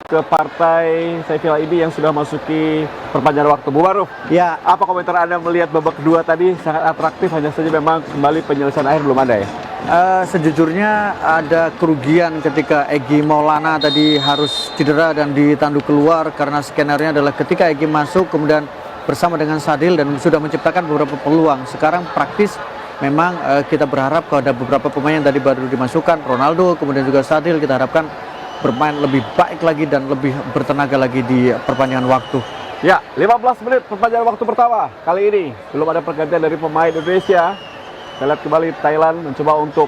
ke partai Sheffield ini yang sudah masuki perpanjangan waktu. Bu Maruf, Ya, apa komentar Anda melihat babak kedua tadi sangat atraktif, hanya saja memang kembali penyelesaian akhir belum ada ya? sejujurnya ada kerugian ketika Egy Maulana tadi harus cedera dan ditanduk keluar, karena skenario adalah ketika Egy masuk kemudian bersama dengan Sadil dan sudah menciptakan beberapa peluang. Sekarang praktis memang kita berharap kalau ada beberapa pemain yang tadi baru dimasukkan, Ronaldo kemudian juga Sadil, kita harapkan bermain lebih baik lagi dan lebih bertenaga lagi di perpanjangan waktu. Ya, 15 menit perpanjangan waktu pertama. Kali ini belum ada pergantian dari pemain Indonesia. Kita lihat kembali Thailand mencoba untuk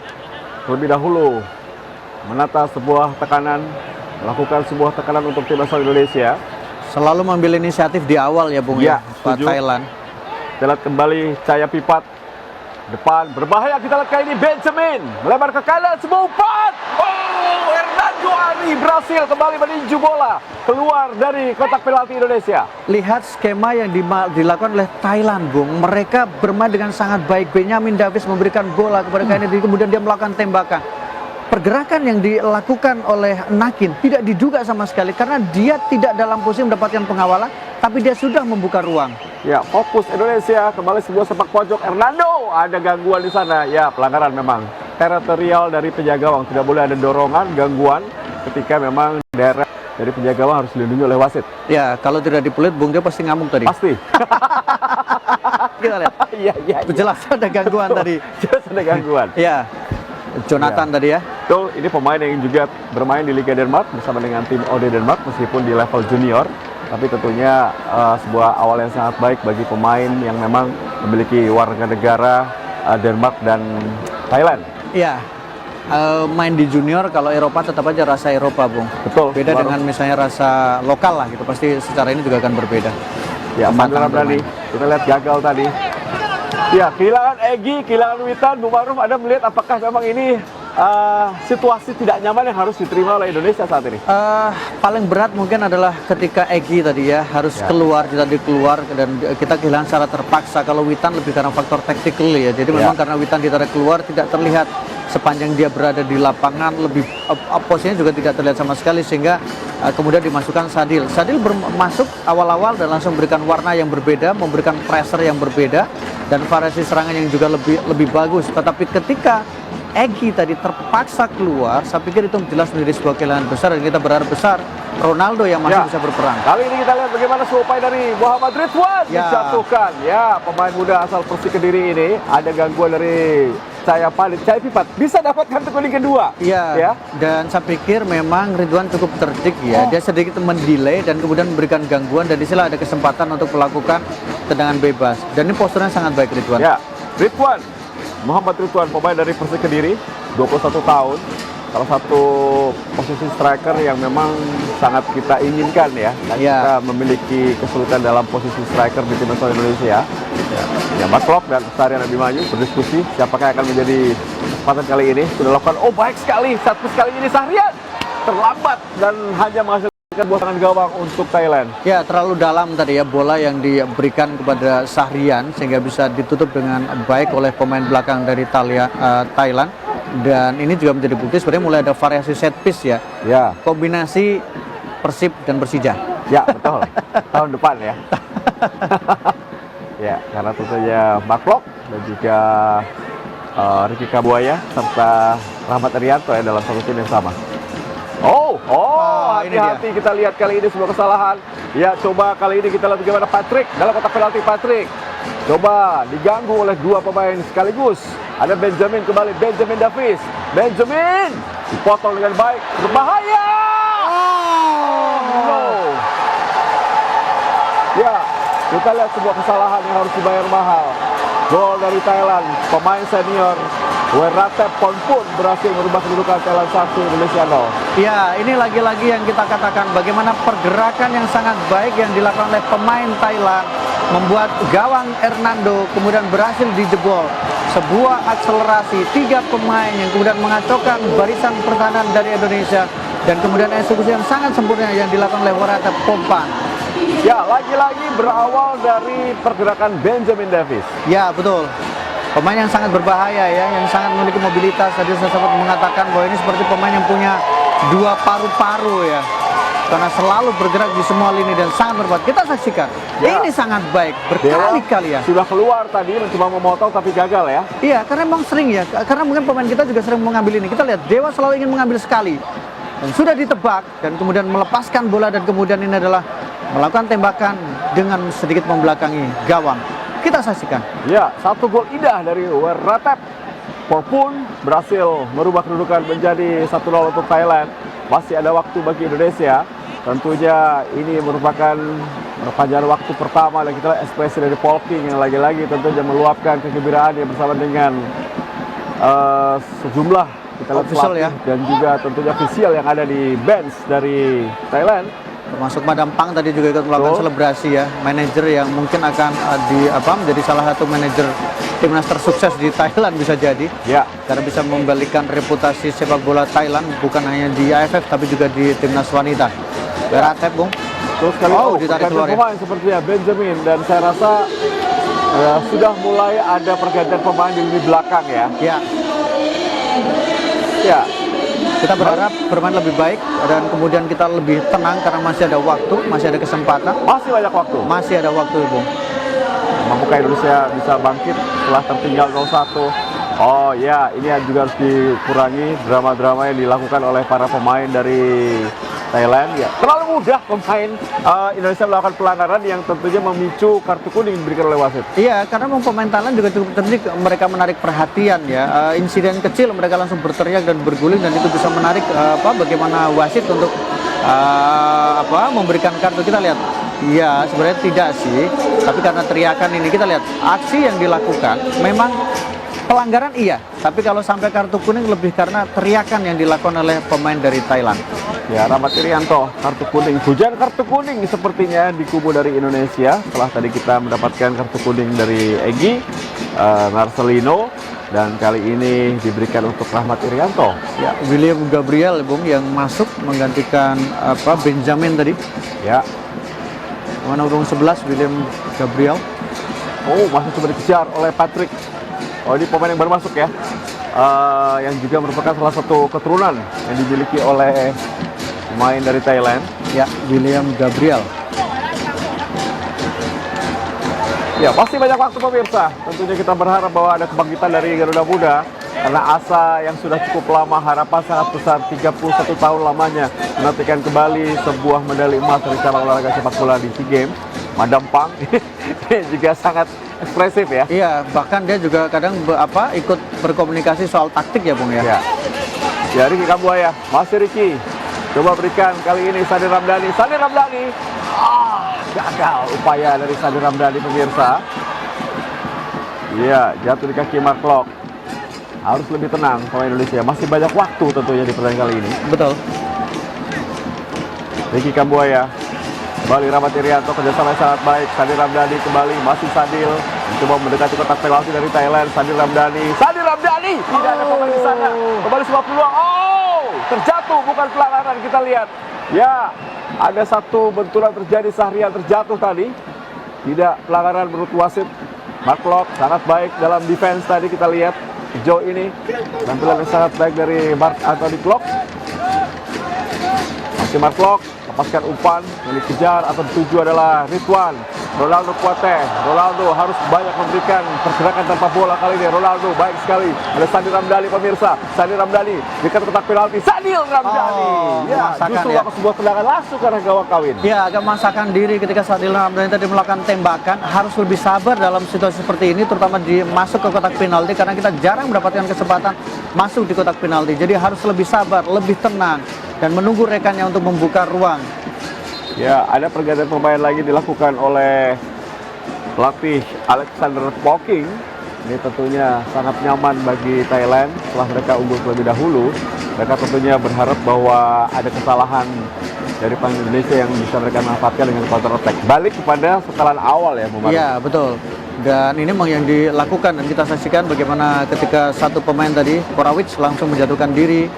terlebih dahulu menata sebuah tekanan, melakukan sebuah tekanan untuk tim nasional Indonesia. Selalu mengambil inisiatif di awal ya Bung Ya, Pak setuju. Thailand. Kita lihat kembali Cahaya Pipat depan, berbahaya. Kita lihat kali ini Benjamin melebar ke kanan, sebuah umpan. Oh, Hernando Ari berhasil kembali meninju bola keluar dari kotak penalti Indonesia. Lihat skema yang dilakukan oleh Thailand, Bung. Mereka bermain dengan sangat baik. Benjamin Davies memberikan bola kepada Kennedy, kemudian dia melakukan tembakan. Pergerakan yang dilakukan oleh Nakin tidak diduga sama sekali, karena dia tidak dalam posisi mendapatkan pengawalan, tapi dia sudah membuka ruang. Ya, fokus Indonesia kembali sebuah sepak pojok. Hernando, ada gangguan di sana. Ya, pelanggaran memang teritorial dari penjaga gawang. Tidak boleh ada dorongan, gangguan ketika memang daerah dari penjaga gawang harus dilindungi oleh wasit. Ya, kalau tidak dipelit, Bung, dia pasti ngamuk tadi. Pasti. Kita lihat. Iya. Jelas ada gangguan tadi. Jelas ada gangguan. Ya, Jonathan Ya. tadi ya. Tuh, ini pemain yang juga bermain di Liga Denmark bersama dengan tim OD Denmark meskipun di level junior. Tapi tentunya sebuah awal yang sangat baik bagi pemain yang memang memiliki warga negara Denmark dan Thailand. Iya, main di junior kalau Eropa tetap aja rasa Eropa, Bung. Betul. Beda Baru. dengan misalnya rasa lokal lah gitu. Pasti secara ini juga akan berbeda. Ya, Mandala berani. Kita lihat gagal tadi. Ya, kehilangan Egy, kehilangan Witan. Bu Maruf, Anda melihat apakah memang ini situasi tidak nyaman yang harus diterima oleh Indonesia saat ini? Paling berat mungkin adalah ketika Egy tadi ya harus keluar, keluar dan kita kehilangan secara terpaksa. Kalau Witan lebih karena faktor tactical ya. Jadi memang karena Witan ditarik keluar tidak terlihat sepanjang dia berada di lapangan, lebih posisinya juga tidak terlihat sama sekali, sehingga kemudian dimasukkan Sadil. Sadil masuk awal-awal dan langsung memberikan warna yang berbeda, memberikan pressure yang berbeda dan variasi serangan yang juga lebih bagus. Tetapi ketika Egy tadi terpaksa keluar, saya pikir itu jelas menjadi sebuah kehilangan besar, dan kita berharap besar Ronaldo yang masih bisa berperan. Kali ini kita lihat bagaimana sebuah upaya dari Muhammad Ridwan dijatuhkan. Ya, pemain muda asal Persik Kediri ini ada gangguan dari Cahaya Pipat, bisa dapatkan kuning kedua. Iya, dan saya pikir memang Ridwan cukup cerdik ya. Dia sedikit mendelay dan kemudian memberikan gangguan, dan disinilah ada kesempatan untuk melakukan tendangan bebas. Dan ini posturnya sangat baik Ridwan. Ya, Muhammad Ridwan, pemain dari Persik Kediri, 21 tahun. Salah satu posisi striker yang memang sangat kita inginkan ya. Kita memiliki kesulitan dalam posisi striker di tim nasional Indonesia. Ya, Mas Lok dan Sarian Abimanyu berdiskusi siapakah yang akan menjadi kesempatan kali ini. Sudah lakukan, baik sekali. Satu kali ini Sarian terlambat dan hanya menghasilkan buah tangan gawang untuk Thailand. Ya, terlalu dalam tadi ya bola yang diberikan kepada Sahrian sehingga bisa ditutup dengan baik oleh pemain belakang dari Thailand. Dan ini juga menjadi bukti sebenarnya mulai ada variasi set piece ya. Ya. Kombinasi Persib dan Persija. Ya, betul. Tahun depan ya. Ya, karena tentunya Maklok dan juga Ricky Kabuaya serta Rahmat Arianto ya dalam satu tim yang sama. Hati-hati, kita lihat kali ini sebuah kesalahan. Ya, coba kali ini kita lihat bagaimana Patrick dalam kotak penalti. Patrick coba diganggu oleh dua pemain sekaligus. Ada Benjamin kembali, Benjamin Davies. Benjamin dipotong dengan baik, berbahaya. Ya, kita lihat sebuah kesalahan yang harus dibayar mahal. Gol dari Thailand, pemain senior Weratep pun berhasil merubah kedudukan Thailand 1, Indonesia 0. Ya, ini lagi-lagi yang kita katakan bagaimana pergerakan yang sangat baik yang dilakukan oleh pemain Thailand membuat gawang Hernando kemudian berhasil dijebol. Sebuah akselerasi 3 pemain yang kemudian mengacaukan barisan pertahanan dari Indonesia, dan kemudian eksekusi yang sangat sempurna yang dilakukan oleh Weratep Pompang. Ya, lagi-lagi berawal dari pergerakan Benjamin Davies. Ya, betul. Pemain yang sangat berbahaya ya, yang sangat memiliki mobilitas. Tadi saya sempat mengatakan bahwa ini seperti pemain yang punya 2 paru-paru ya. karena selalu bergerak di semua lini dan sangat berbuat. Kita saksikan, Ya. ini sangat baik Dewa berkali-kali ya. sudah keluar tadi mencoba memotong tapi gagal ya. Iya, karena memang sering ya, karena mungkin pemain kita juga sering mengambil ini. Kita lihat Dewa selalu ingin mengambil sekali dan sudah ditebak dan kemudian melepaskan bola dan kemudian ini adalah melakukan tembakan dengan sedikit membelakangi gawang. Kita saksikan. Ya, satu gol indah dari Weratep. Popun berhasil merubah kedudukan menjadi 1-0 untuk Thailand. Masih ada waktu bagi Indonesia. Tentunya ini merupakan perpanjangan waktu pertama dan kita lihat ekspresi dari Polking yang lagi-lagi tentunya meluapkan kegembiraannya bersama dengan sejumlah kita lihat Official pelatih ya. dan juga tentunya official yang ada di bench dari Thailand. Termasuk Madam Pang tadi juga ikut melakukan Betul. selebrasi ya, manajer yang mungkin akan menjadi salah satu manajer timnas tersukses di Thailand bisa jadi. Ya, Karena bisa membalikan reputasi sepak bola Thailand bukan hanya di AFF tapi juga di timnas wanita. Weratep, Bung. terus sekali Ditarik pergantian keluar ya. pemain sepertinya Benjamin dan saya rasa sudah mulai ada pergantian pemain di lini belakang ya. Ya, Ya, kita berharap bermain lebih baik dan kemudian kita lebih tenang karena masih ada waktu, masih ada kesempatan, masih banyak waktu. masih ada waktu, Bung. Membuka Indonesia bisa bangkit setelah tertinggal 0-1. Oh ya, ini juga harus dikurangi drama-drama yang dilakukan oleh para pemain dari Thailand. Ya, terlalu mudah pemain Indonesia melakukan pelanggaran yang tentunya memicu kartu kuning diberikan oleh wasit. Iya, karena memang pemain Thailand juga cukup terdik, mereka menarik perhatian ya. Insiden kecil mereka langsung berteriak dan berguling dan itu bisa menarik bagaimana wasit untuk memberikan kartu. Kita lihat. Iya, sebenarnya tidak sih, tapi karena teriakan ini kita lihat aksi yang dilakukan memang pelanggaran iya, tapi kalau sampai kartu kuning lebih karena teriakan yang dilakukan oleh pemain dari Thailand. Ya, Rahmat Irianto, kartu kuning. Hujan kartu kuning sepertinya di kubu dari Indonesia. Setelah tadi kita mendapatkan kartu kuning dari Egy, Marcelino, dan kali ini diberikan untuk Rahmat Irianto. Ya, William Gabriel, Bung, yang masuk menggantikan Benjamin tadi. Ya, Mana nomor 11 William Gabriel. oh masih coba dikejar oleh Patrick. Oh, ini pemain yang baru masuk ya. Yang juga merupakan salah satu keturunan yang dimiliki oleh pemain dari Thailand. Ya, William Gabriel. Ya, pasti banyak waktu pemirsa. Tentunya kita berharap bahwa ada kebangkitan dari Garuda Muda. Karena asa yang sudah cukup lama, harapan sangat besar, 31 tahun lamanya menantikan kembali sebuah medali emas dari cabang olahraga sepak bola di SEA Games. Madam Pang dia juga sangat ekspresif ya. Iya, bahkan dia juga kadang ikut berkomunikasi soal taktik ya, Bung ya. Ya, Ricky Kambuaya, masih Ricky. Coba berikan kali ini Sandi Ramdhani. Sandi Ramdhani, gagal upaya dari Sandi Ramdhani pemirsa. Iya, jatuh di kaki Mark Locke. Harus lebih tenang pemain Indonesia. Masih banyak waktu tentunya di pertandingan kali ini. Betul. Ricky Kambuaya, kembali Rahmat Irianto, kerjasama yang sangat baik. Sandi Ramdhani kembali, masih Sadil mencoba mendekati kotak penalti dari Thailand. Sandi Ramdhani, tidak ada pemain di sana. Kembali sebuah peluang. Oh, terjatuh, bukan pelanggaran. Kita lihat. Ya, ada satu benturan terjadi, Sahrian terjatuh tadi. Tidak pelanggaran menurut wasit. Mark Locke sangat baik dalam defense tadi kita lihat. Sejauh ini tampilan yang sangat baik dari Mark Anthony Klok. Masih Mark Locke, lepaskan umpan yang dikejar atau dituju adalah Ridwan Ronaldo Kuate. Ronaldo harus banyak memberikan pergerakan tanpa bola kali ini. Ronaldo baik sekali. Ada Sandi Ramdhani pemirsa. Sandi Ramdhani dekat kotak penalti. Sadil Ramdhani. Ya, justru ya. sebuah tendangan langsung karena gawang kawin. Ya, agak memaksakan diri ketika Sadil Ramdhani tadi melakukan tembakan. Harus lebih sabar dalam situasi seperti ini, terutama di masuk ke kotak penalti karena kita jarang mendapatkan kesempatan masuk di kotak penalti. Jadi harus lebih sabar, lebih tenang dan menunggu rekannya untuk membuka ruang. Ya, ada pergantian pemain lagi dilakukan oleh pelatih Alexander Polking. Ini tentunya sangat nyaman bagi Thailand setelah mereka unggul terlebih dahulu. Mereka tentunya berharap bahwa ada kesalahan dari pemain Indonesia yang bisa mereka manfaatkan dengan counter attack. Balik kepada setelan awal ya, Bung Maruf. Iya, betul. Dan ini memang yang dilakukan dan kita saksikan bagaimana ketika satu pemain tadi, Korawic langsung menjatuhkan diri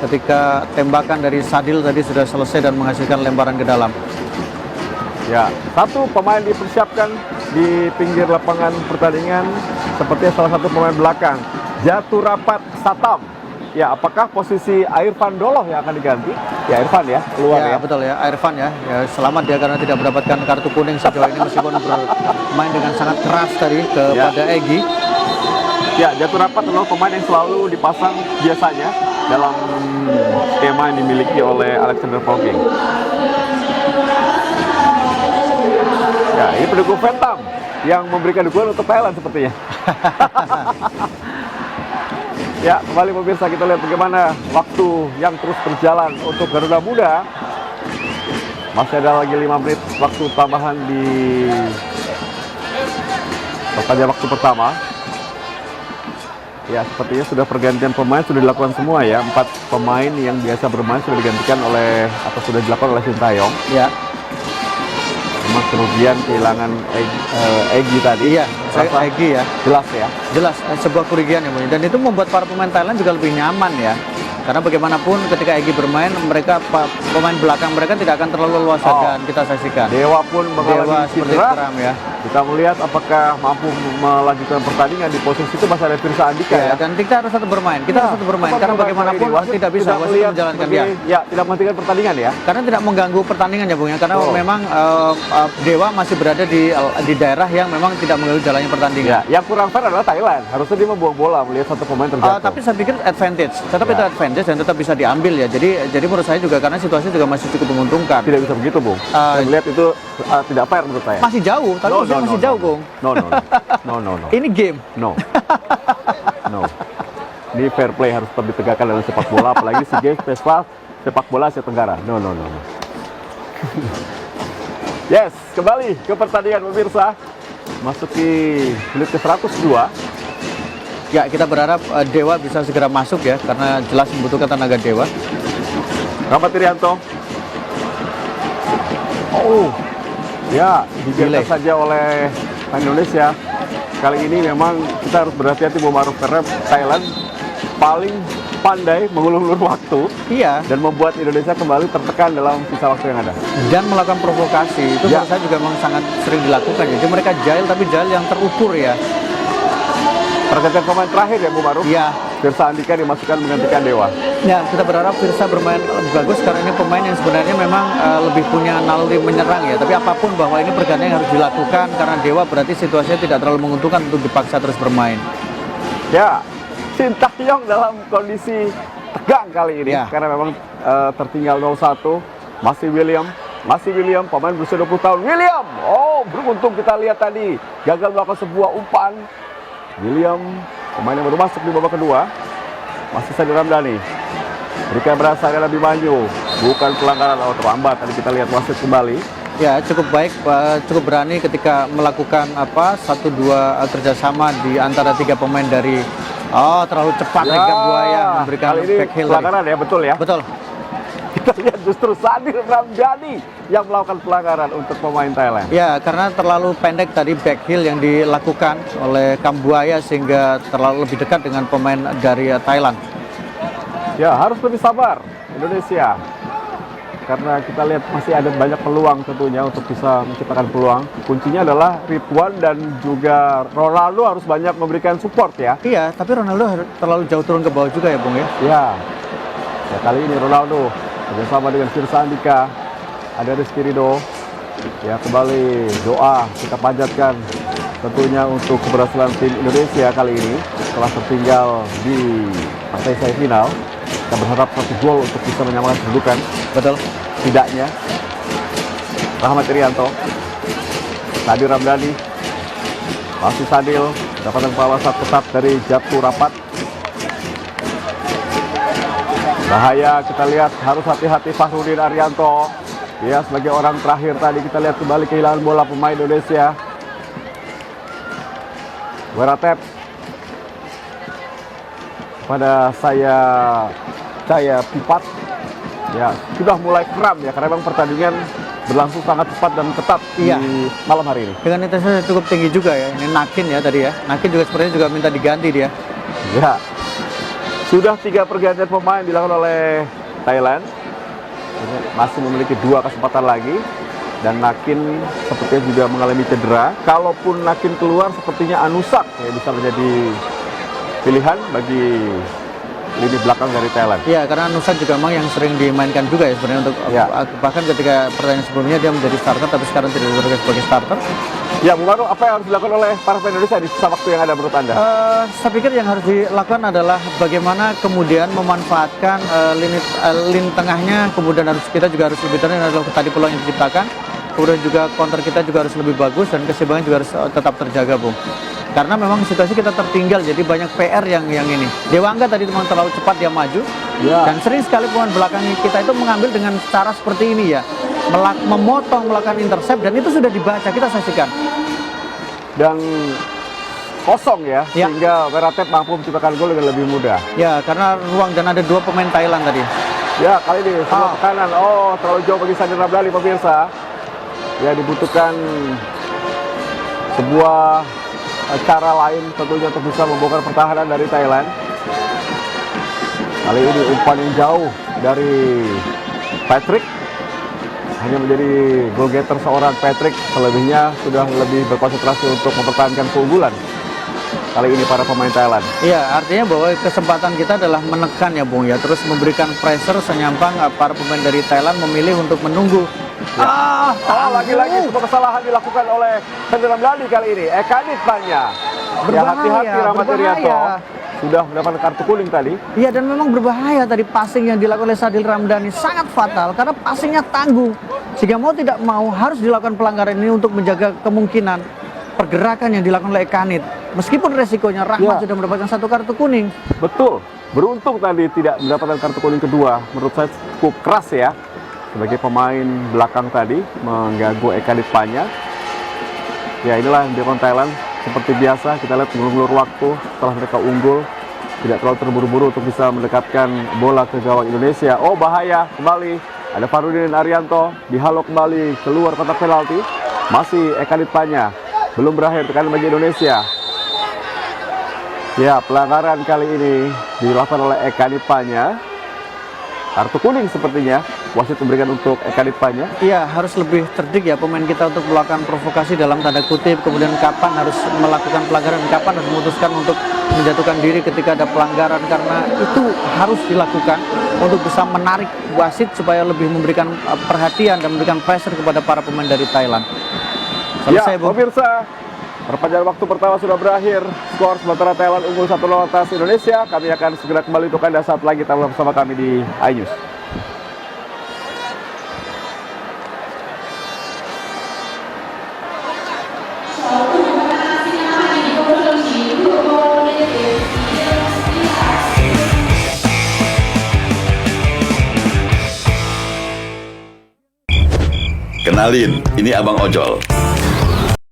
ketika tembakan dari Sadil tadi sudah selesai dan menghasilkan lemparan ke dalam. Ya, satu pemain dipersiapkan di pinggir lapangan pertandingan seperti salah satu pemain belakang, Jatuh Rapat Satam. Ya, apakah posisi Irfan Doloh yang akan diganti? Ya, Irfan ya, keluar Ya, ya. betul ya, Irfan ya. Ya, selamat dia karena tidak mendapatkan kartu kuning sejauh ini meskipun bermain dengan sangat keras tadi kepada Egy. Ya, Jatuh Rapat adalah pemain yang selalu dipasang biasanya dalam skema yang dimiliki oleh Alexander Polking. Ya, ini pendukung Phantom yang memberikan dukungan untuk Thailand sepertinya. Ya, kembali pemirsa, kita lihat bagaimana waktu yang terus berjalan untuk Garuda Muda. Masih ada lagi 5 menit waktu tambahan di pertandingan waktu pertama. Ya, sepertinya sudah pergantian pemain sudah dilakukan semua ya. 4 pemain yang biasa bermain sudah digantikan oleh atau sudah dilakukan oleh Sintayong. Ya. Memang kerugian kehilangan Egy tadi. Iya, Egy ya. Jelas ya. Jelas sebuah kerugian ya, Bu. Dan itu membuat para pemain Thailand juga lebih nyaman ya. Karena bagaimanapun ketika Egy bermain, mereka pemain belakang mereka tidak akan terlalu luas dan kita saksikan. Dewa pun mengalami cedera. Ya. Kita melihat apakah mampu melanjutkan pertandingan di posisi itu masih ada Firsa Andika ya. Dan kita harus tetap bermain. Kita harus tetap bermain karena bagaimanapun tidak bisa wasit menjalankan dia. Ya, tidak menghentikan pertandingan ya. Karena tidak mengganggu pertandingan ya, Bung ya. Karena memang Dewa masih berada di daerah yang memang tidak mengganggu jalannya pertandingan. Ya, yang kurang fair adalah Thailand. Harusnya dia membuang bola melihat satu pemain terjatuh. Tapi saya pikir advantage. Tetap itu advantage dan tetap bisa diambil ya. Jadi menurut saya juga karena situasi juga masih cukup menguntungkan. Tidak bisa begitu, Bung. Saya melihat itu tidak fair menurut saya. Masih jauh, tapi masih jauh, Bung. No. Ini game. No. Ini fair play harus tetap ditegakkan dalam sepak bola, apalagi SEA Games Festival sepak bola Asia Tenggara. No. Yes, kembali ke pertandingan pemirsa. Masuki menit ke 102. Ya, kita berharap Dewa bisa segera masuk ya, karena jelas membutuhkan tenaga Dewa. Rahmat Irianto. Ya, dibiarkan saja oleh Indonesia. Kali ini memang kita harus berhati-hati bahwa Maruf karena Thailand paling pandai mengulur-ulur waktu. Iya. Dan membuat Indonesia kembali tertekan dalam sisa waktu yang ada. Dan melakukan provokasi itu menurut saya juga memang sangat sering dilakukan. Jadi mereka jahil tapi jahil yang terukur ya. Pergantian pemain terakhir ya, Bu Maruf? Iya. Firsa Andika dimasukkan menggantikan Dewa. Ya, kita berharap Firsa bermain bagus karena ini pemain yang sebenarnya memang lebih punya naluri menyerang ya. Tapi apapun bahwa ini pergantian yang harus dilakukan karena Dewa berarti situasinya tidak terlalu menguntungkan untuk dipaksa terus bermain. Ya, Sintayong dalam kondisi tegang kali ini karena memang tertinggal 0-1. Masih William, pemain berusia 20 tahun. William, beruntung kita lihat tadi gagal melakukan sebuah umpan. William, pemain yang baru masuk di babak kedua. Masih Sandi Ramdhani. Berikan berasal adalah Bimanyu. Bukan pelanggaran terlambat. Tadi kita lihat wasit kembali. Ya, cukup baik, cukup berani ketika melakukan 1-2 kerjasama di antara 3 pemain dari terlalu cepat Ega Buaya memberikan back heel. Pelanggaran ya, betul ya? Betul. Kita lihat justru Sandi Ramdhani yang melakukan pelanggaran untuk pemain Thailand. Ya, karena terlalu pendek tadi back heel yang dilakukan oleh Kambuaya sehingga terlalu lebih dekat dengan pemain dari Thailand. Ya, harus lebih sabar Indonesia. Karena kita lihat masih ada banyak peluang tentunya untuk bisa menciptakan peluang. Kuncinya adalah Ridwan dan juga Ronaldo harus banyak memberikan support ya. Iya, tapi Ronaldo terlalu jauh turun ke bawah juga ya, Bung ya. Ya, kali ini Ronaldo bersama dengan Firsa Andika, ada Rizky Ridho. Ya, kembali doa kita panjatkan tentunya untuk keberhasilan tim Indonesia kali ini setelah tertinggal di partai semifinal. Kita berharap 1 gol untuk bisa menyamakan kedudukan. Betul. Tidaknya Rahmat Irianto, Sandi Ramdhani, masih Sadil, dapatan pengawasan tetap dari Jatuh Rapat. Bahaya, kita lihat harus hati-hati Fahrudin Arianto. Ya, sebagai orang terakhir tadi kita lihat kembali kehilangan bola pemain Indonesia. Weratep pada saya Pipat. Ya, sudah mulai kram ya karena memang pertandingan berlangsung sangat cepat dan ketat di malam hari ini. Dengan intensitas cukup tinggi juga ya. Ini Nakin ya tadi ya. Nakin juga sepertinya juga minta diganti dia. Ya. Sudah 3 pergantian pemain dilakukan oleh Thailand. Masih memiliki 2 kesempatan lagi. Dan Nakin sepertinya juga mengalami cedera. Kalaupun Nakin keluar sepertinya Anusak ya bisa menjadi pilihan bagi lini belakang dari Thailand. Iya, karena Nusan juga memang yang sering dimainkan juga ya sebenarnya untuk bahkan ketika pertandingan sebelumnya dia menjadi starter tapi sekarang tidak diturunkan sebagai starter. Ya, Bung Manu, apa yang harus dilakukan oleh para pemain Indonesia di sisa waktu yang ada menurut Anda? Saya pikir yang harus dilakukan adalah bagaimana kemudian memanfaatkan lini tengahnya, kemudian kita juga harus lebih tenang adalah tadi peluang yang diciptakan, kemudian juga counter kita juga harus lebih bagus dan keseimbangan juga harus tetap terjaga, Bung. Karena memang situasi kita tertinggal, jadi banyak PR yang ini. Dewa Angga tadi memang terlalu cepat dia maju, dan sering sekali pemain belakang kita itu mengambil dengan cara seperti ini ya, memotong, melakukan intercept, dan itu sudah dibaca, kita saksikan. Dan kosong ya, sehingga Weratep mampu menciptakan gol dengan lebih mudah. Ya, karena ruang dan ada dua pemain Thailand tadi. Ya, kali ini semua kanan. Terlalu jauh bagi Sandi Ramdhani, pemirsa. Ya, dibutuhkan sebuah cara lain tentunya untuk bisa membongkar pertahanan dari Thailand. Kali ini umpan yang jauh dari Patrick, hanya menjadi goal getter seorang Patrick. Selebihnya sudah lebih berkonsentrasi untuk mempertahankan keunggulan kali ini para pemain Thailand. Iya, artinya bahwa kesempatan kita adalah menekan ya Bung ya, terus memberikan pressure senyampang. Para pemain dari Thailand memilih untuk menunggu. Lagi-lagi sebuah kesalahan dilakukan oleh Sandi Ramdhani kali ini. Ekanit Panya. Hati-hati Rahmat Irianto sudah mendapatkan kartu kuning tadi. Iya, dan memang berbahaya tadi passing yang dilakukan oleh Sadil Ramdhani, sangat fatal karena passingnya tangguh. Sehingga mau tidak mau harus dilakukan pelanggaran ini untuk menjaga kemungkinan pergerakan yang dilakukan oleh Ekanit. Meskipun resikonya Rahmat sudah mendapatkan satu kartu kuning. Betul. Beruntung tadi tidak mendapatkan kartu kuning kedua. Menurut saya cukup keras ya. Sebagai pemain belakang tadi mengganggu Ekanit Panya. Ya, inilah yang dilakukan Thailand. Seperti biasa kita lihat mengulur waktu setelah mereka unggul, tidak terlalu terburu-buru untuk bisa mendekatkan bola ke gawang Indonesia. Bahaya kembali. Ada Farudin Arianto dihalau kembali keluar kotak penalti. Masih Ekanit Panya. Belum berakhir tekanan bagi Indonesia. Ya, pelanggaran kali ini dilakukan oleh Ekanit Panya. Kartu kuning sepertinya wasit memberikan untuk Ekanit Panya. Iya, harus lebih cerdik ya pemain kita untuk melakukan provokasi dalam tanda kutip, kemudian kapan harus melakukan pelanggaran, kapan harus memutuskan untuk menjatuhkan diri ketika ada pelanggaran, karena itu harus dilakukan untuk bisa menarik wasit supaya lebih memberikan perhatian dan memberikan pressure kepada para pemain dari Thailand. Selesai, pemirsa. Perpanjangan waktu pertama sudah berakhir. Skor sementara Thailand unggul 1-0 atas Indonesia. Kami akan segera kembali untuk Anda saat lagi tetaplah bersama kami di iNews. Kenalin, ini Abang Ojol.